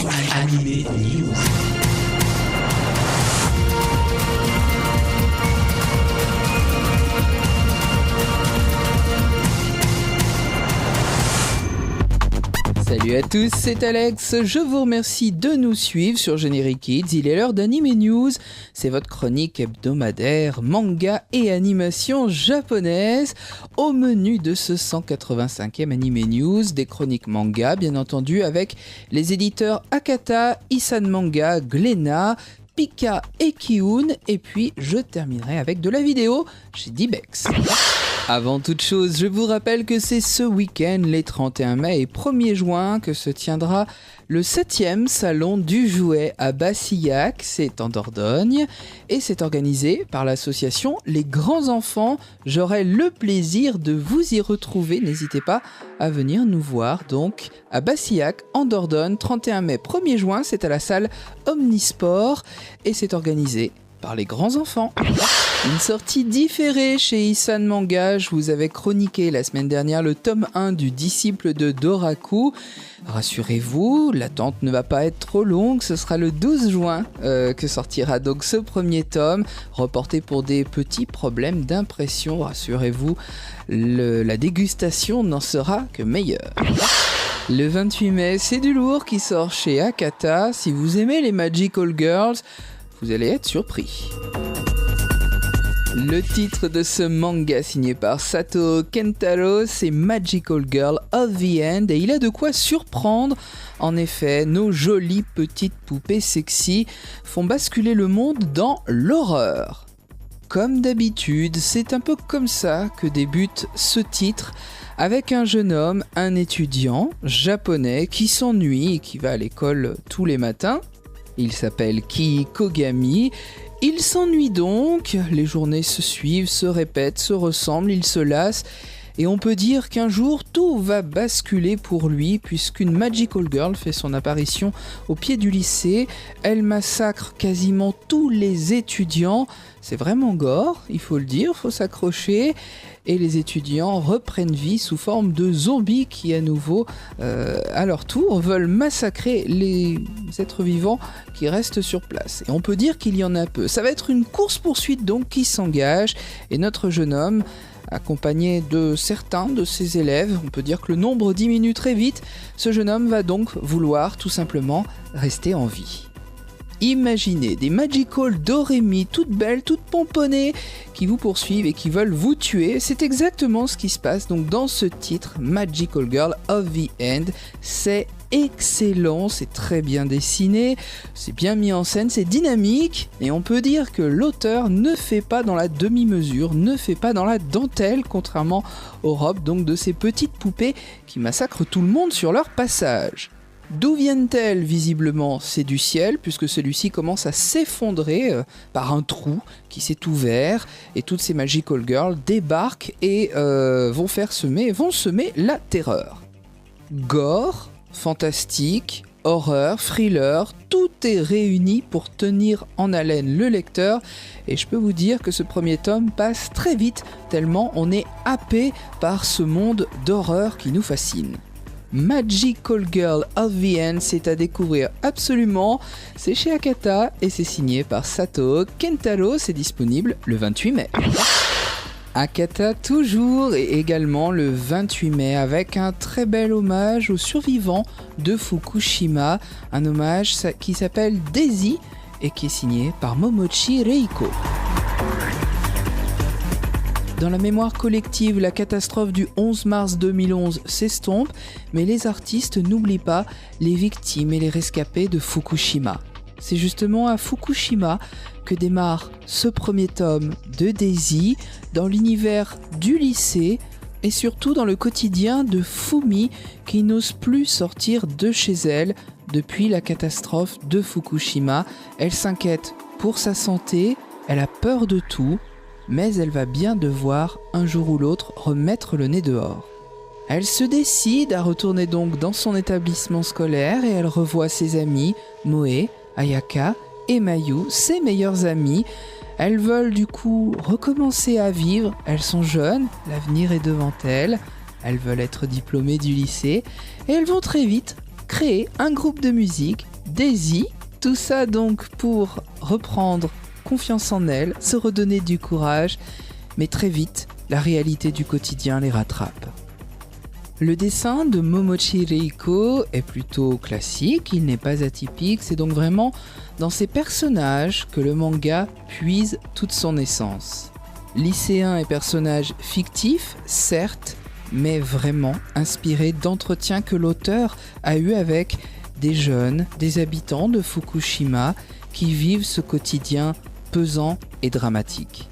Animé News. Salut à tous, c'est Alex, je vous remercie de nous suivre sur Générique Kids, il est l'heure d'Anime News, c'est votre chronique hebdomadaire, manga et animation japonaise. Au menu de ce 185e Anime News, des chroniques manga bien entendu avec les éditeurs Akata, Isan Manga, Glénat, Pika et Kiun, et puis je terminerai avec de la vidéo chez Dibex. Avant toute chose, je vous rappelle que c'est ce week-end, les 31 mai et 1er juin, que se tiendra le 7e salon du jouet à Bassillac, c'est en Dordogne, et c'est organisé par l'association Les Grands Enfants. J'aurai le plaisir de vous y retrouver, n'hésitez pas à venir nous voir donc à Bassillac, en Dordogne, 31 mai, 1er juin, c'est à la salle Omnisport, et c'est organisé par les grands enfants. Une sortie différée chez Isan Manga, je vous avais chroniqué la semaine dernière le tome 1 du disciple de Doraku. Rassurez-vous, l'attente ne va pas être trop longue, ce sera le 12 juin que sortira donc ce premier tome, reporté pour des petits problèmes d'impression. Rassurez-vous, la dégustation n'en sera que meilleure. Le 28 mai, c'est du lourd qui sort chez Akata. Si vous aimez les Magical Girls, vous allez être surpris. Le titre de ce manga signé par Sato Kentaro, c'est Magical Girl of the End, et il a de quoi surprendre. En effet, nos jolies petites poupées sexy font basculer le monde dans l'horreur. Comme d'habitude, c'est un peu comme ça que débute ce titre, avec un jeune homme, un étudiant japonais qui s'ennuie et qui va à l'école tous les matins. Il s'appelle Kii Kogami. Il s'ennuie donc, les journées se suivent, se répètent, se ressemblent, il se lasse, et on peut dire qu'un jour tout va basculer pour lui puisqu'une Magical Girl fait son apparition au pied du lycée. Elle massacre quasiment tous les étudiants, c'est vraiment gore, il faut le dire, faut s'accrocher, et les étudiants reprennent vie sous forme de zombies qui à nouveau, à leur tour, veulent massacrer les êtres vivants qui restent sur place. Et on peut dire qu'il y en a peu. Ça va être une course-poursuite donc qui s'engage, et notre jeune homme, accompagné de certains de ses élèves, on peut dire que le nombre diminue très vite, ce jeune homme va donc vouloir tout simplement rester en vie. Imaginez des Magical Doremi toutes belles, toutes pomponnées, qui vous poursuivent et qui veulent vous tuer. C'est exactement ce qui se passe donc dans ce titre, Magical Girl of the End. C'est excellent, c'est très bien dessiné, c'est bien mis en scène, c'est dynamique, et on peut dire que l'auteur ne fait pas dans la demi-mesure, ne fait pas dans la dentelle, contrairement aux robes donc de ces petites poupées qui massacrent tout le monde sur leur passage. D'où viennent-elles? Visiblement, c'est du ciel, puisque celui-ci commence à s'effondrer par un trou qui s'est ouvert, et toutes ces Magical Girls débarquent et vont semer la terreur. Gore, fantastique, horreur, thriller, tout est réuni pour tenir en haleine le lecteur, et je peux vous dire que ce premier tome passe très vite, tellement on est happé par ce monde d'horreur qui nous fascine. Magical Girl of the End, c'est à découvrir absolument, c'est chez Akata et c'est signé par Sato Kentaro, c'est disponible le 28 mai. Akata toujours, et également le 28 mai avec un très bel hommage aux survivants de Fukushima, un hommage qui s'appelle Daisy et qui est signé par Momochi Reiko. Dans la mémoire collective, la catastrophe du 11 mars 2011 s'estompe, mais les artistes n'oublient pas les victimes et les rescapés de Fukushima. C'est justement à Fukushima que démarre ce premier tome de Daisy, dans l'univers du lycée et surtout dans le quotidien de Fumi, qui n'ose plus sortir de chez elle depuis la catastrophe de Fukushima. Elle s'inquiète pour sa santé, elle a peur de tout, mais elle va bien devoir, un jour ou l'autre, remettre le nez dehors. Elle se décide à retourner donc dans son établissement scolaire et elle revoit ses amis, Moe, Ayaka et Mayu, ses meilleures amies. Elles veulent du coup recommencer à vivre, elles sont jeunes, l'avenir est devant elles, elles veulent être diplômées du lycée et elles vont très vite créer un groupe de musique Daisy. Tout ça donc pour reprendre confiance en elle, se redonner du courage, mais très vite, la réalité du quotidien les rattrape. Le dessin de Momochi Reiko est plutôt classique, il n'est pas atypique, c'est donc vraiment dans ces personnages que le manga puise toute son essence. Lycéens et personnages fictifs, certes, mais vraiment inspirés d'entretiens que l'auteur a eus avec des jeunes, des habitants de Fukushima qui vivent ce quotidien pesant et dramatique.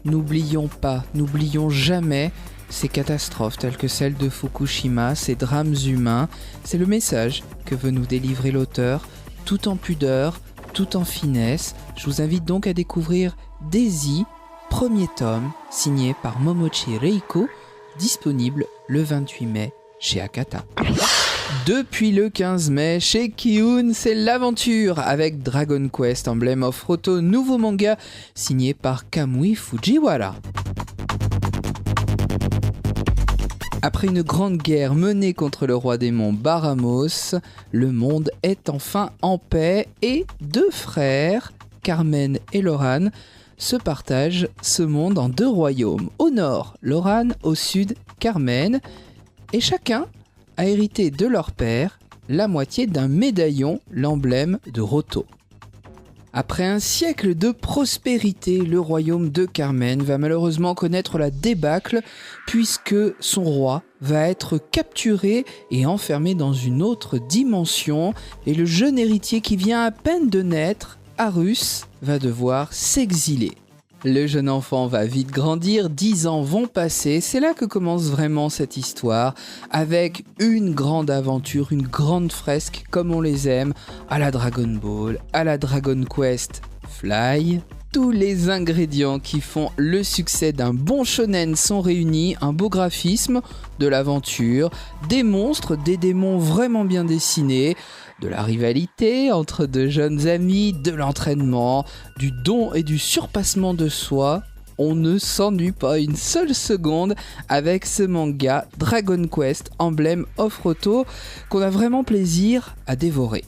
N'oublions jamais ces catastrophes telles que celle de Fukushima, ces drames humains, c'est le message que veut nous délivrer l'auteur, tout en pudeur, tout en finesse. Je vous invite donc à découvrir Daisy, premier tome, signé par Momochi Reiko, disponible le 28 mai chez Akata. Depuis le 15 mai, chez Kiun, c'est l'aventure avec Dragon Quest Emblem of Roto, nouveau manga signé par Kamui Fujiwara. Après une grande guerre menée contre le roi démon Baramos, le monde est enfin en paix et deux frères, Carmen et Loran, se partagent ce monde en deux royaumes. Au nord, Loran, au sud, Carmen, et chacun a hérité de leur père la moitié d'un médaillon, l'emblème de Roto. Après un siècle de prospérité, le royaume de Carmen va malheureusement connaître la débâcle puisque son roi va être capturé et enfermé dans une autre dimension et le jeune héritier qui vient à peine de naître, Arus, va devoir s'exiler. Le jeune enfant va vite grandir, 10 ans vont passer, c'est là que commence vraiment cette histoire, avec une grande aventure, une grande fresque comme on les aime, à la Dragon Ball, à la Dragon Quest Fly. Tous les ingrédients qui font le succès d'un bon shonen sont réunis, un beau graphisme, de l'aventure, des monstres, des démons vraiment bien dessinés, de la rivalité entre deux jeunes amis, de l'entraînement, du don et du surpassement de soi. On ne s'ennuie pas une seule seconde avec ce manga Dragon Quest Emblem of Roto qu'on a vraiment plaisir à dévorer.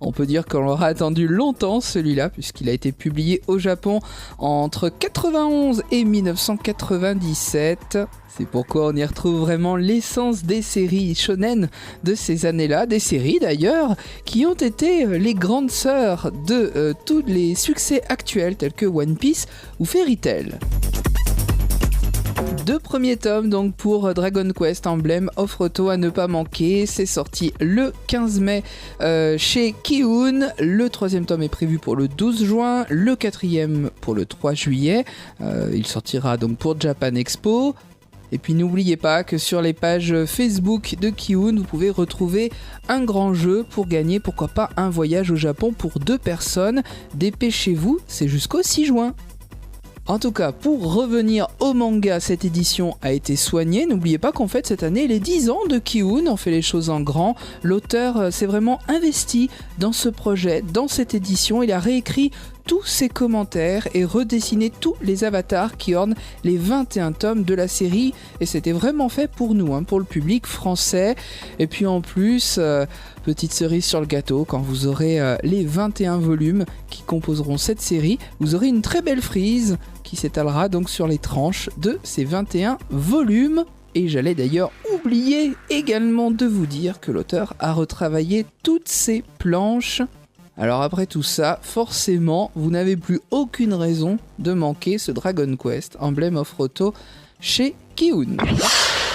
On peut dire qu'on l'aura attendu longtemps celui-là puisqu'il a été publié au Japon entre 91 et 1997. C'est pourquoi on y retrouve vraiment l'essence des séries shonen de ces années-là, des séries d'ailleurs qui ont été les grandes sœurs de tous les succès actuels tels que One Piece ou Fairy Tail. Deux premiers tomes donc pour Dragon Quest Emblem of Roto à ne pas manquer, c'est sorti le 15 mai chez Kiun, le troisième tome est prévu pour le 12 juin, le quatrième pour le 3 juillet, il sortira donc pour Japan Expo. Et puis n'oubliez pas que sur les pages Facebook de Kiun, vous pouvez retrouver un grand jeu pour gagner, pourquoi pas un voyage au Japon pour 2 personnes. Dépêchez-vous, c'est jusqu'au 6 juin. En tout cas, pour revenir au manga, cette édition a été soignée. N'oubliez pas qu'en fait, cette année, les 10 ans de Kiun, on fait les choses en grand. L'auteur s'est vraiment investi dans ce projet, dans cette édition. Il a réécrit tous ses commentaires et redessiné tous les avatars qui ornent les 21 tomes de la série. Et c'était vraiment fait pour nous, pour le public français. Et puis en plus, petite cerise sur le gâteau, quand vous aurez les 21 volumes qui composeront cette série, vous aurez une très belle frise qui s'étalera donc sur les tranches de ces 21 volumes. Et j'allais d'ailleurs oublier également de vous dire que l'auteur a retravaillé toutes ses planches. Alors après tout ça, forcément, vous n'avez plus aucune raison de manquer ce Dragon Quest Emblem of Roto chez Kiun.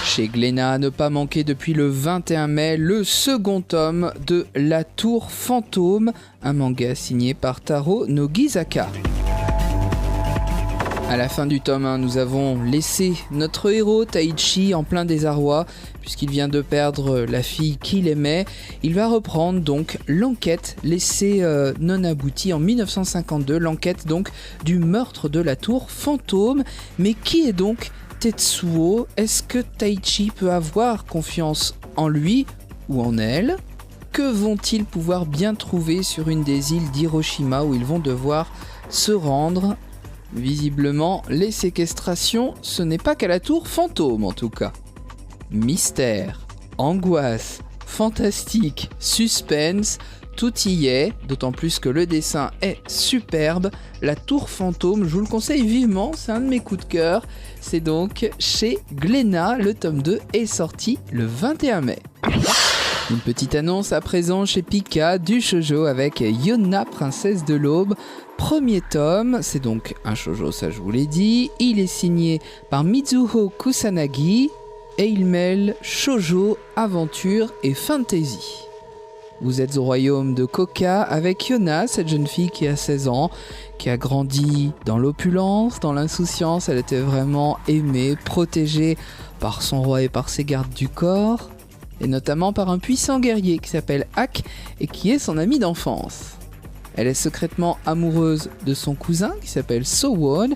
Chez Glénat, à ne pas manquer depuis le 21 mai, le second tome de La Tour Fantôme, un manga signé par Taro Nogizaka. À la fin du tome 1, nous avons laissé notre héros Taichi en plein désarroi puisqu'il vient de perdre la fille qu'il aimait. Il va reprendre donc l'enquête laissée non aboutie en 1952, l'enquête donc du meurtre de la tour fantôme. Mais qui est donc Tetsuo? Est-ce que Taichi peut avoir confiance en lui ou en elle? Que vont-ils pouvoir bien trouver sur une des îles d'Hiroshima où ils vont devoir se rendre? Visiblement, les séquestrations, ce n'est pas qu'à la tour fantôme en tout cas. Mystère, angoisse, fantastique, suspense, tout y est, d'autant plus que le dessin est superbe. La Tour Fantôme, je vous le conseille vivement, c'est un de mes coups de cœur. C'est donc chez Glénat, le tome 2 est sorti le 21 mai. Une petite annonce à présent chez Pika du shoujo avec Yona, princesse de l'aube. Premier tome, c'est donc un shoujo, ça je vous l'ai dit. Il est signé par Mizuho Kusanagi et il mêle shoujo, aventure et fantasy. Vous êtes au royaume de Koka avec Yona, cette jeune fille qui a 16 ans, qui a grandi dans l'opulence, dans l'insouciance. Elle était vraiment aimée, protégée par son roi et par ses gardes du corps, et notamment par un puissant guerrier qui s'appelle Ak et qui est son ami d'enfance. Elle est secrètement amoureuse de son cousin qui s'appelle So-won,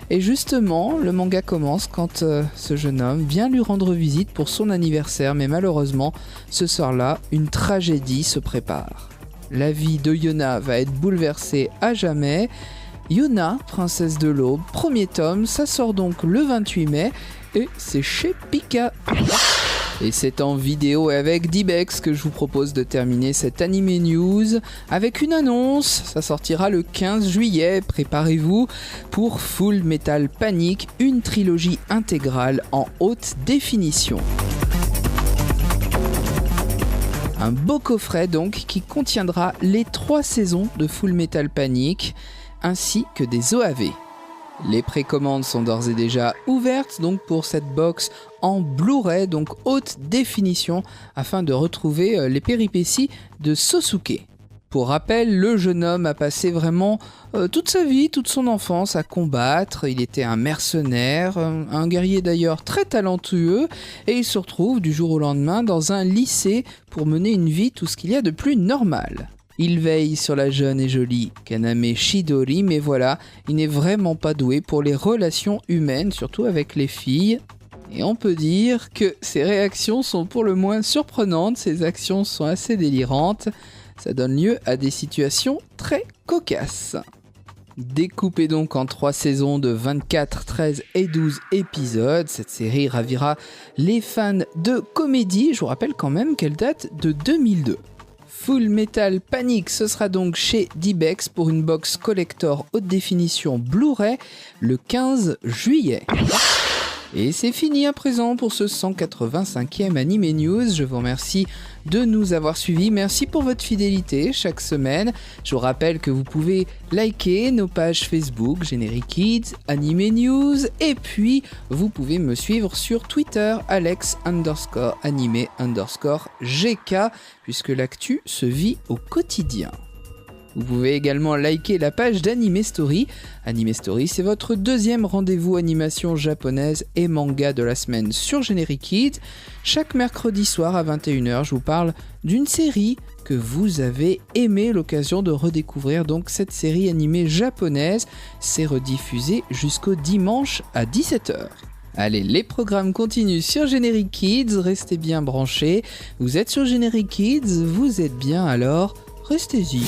et justement le manga commence quand ce jeune homme vient lui rendre visite pour son anniversaire, mais malheureusement ce soir-là une tragédie se prépare. La vie de Yona va être bouleversée à jamais. Yona, princesse de l'aube, premier tome, ça sort donc le 28 mai et c'est chez Pika. Et c'est en vidéo et avec Dibex que je vous propose de terminer cette Anime News avec une annonce. Ça sortira le 15 juillet, préparez-vous pour Full Metal Panic, une trilogie intégrale en haute définition. Un beau coffret donc qui contiendra les 3 saisons de Full Metal Panic ainsi que des OAV. Les précommandes sont d'ores et déjà ouvertes donc pour cette box en Blu-ray, donc haute définition, afin de retrouver les péripéties de Sosuke. Pour rappel, le jeune homme a passé vraiment toute sa vie, toute son enfance à combattre. Il était un mercenaire, un guerrier d'ailleurs très talentueux, et il se retrouve du jour au lendemain dans un lycée pour mener une vie tout ce qu'il y a de plus normal. Il veille sur la jeune et jolie Kaname Shidori, mais voilà, il n'est vraiment pas doué pour les relations humaines, surtout avec les filles. Et on peut dire que ses réactions sont pour le moins surprenantes, ses actions sont assez délirantes. Ça donne lieu à des situations très cocasses. Découpée donc en 3 saisons de 24, 13 et 12 épisodes, cette série ravira les fans de comédie. Je vous rappelle quand même qu'elle date de 2002. Full Metal Panic, ce sera donc chez Dibex pour une box collector haute définition Blu-ray le 15 juillet. Et c'est fini à présent pour ce 185e Anime News. Je vous remercie de nous avoir suivis. Merci pour votre fidélité chaque semaine. Je vous rappelle que vous pouvez liker nos pages Facebook, Generic Kids, Anime News. Et puis, vous pouvez me suivre sur Twitter, Alex_anime_GK, puisque l'actu se vit au quotidien. Vous pouvez également liker la page d'Anime Story. Anime Story, c'est votre deuxième rendez-vous animation japonaise et manga de la semaine sur Generic Kids. Chaque mercredi soir à 21h, je vous parle d'une série que vous avez aimé, l'occasion de redécouvrir donc cette série animée japonaise. C'est rediffusé jusqu'au dimanche à 17h. Allez, les programmes continuent sur Generic Kids, restez bien branchés. Vous êtes sur Generic Kids, vous êtes bien alors, restez-y.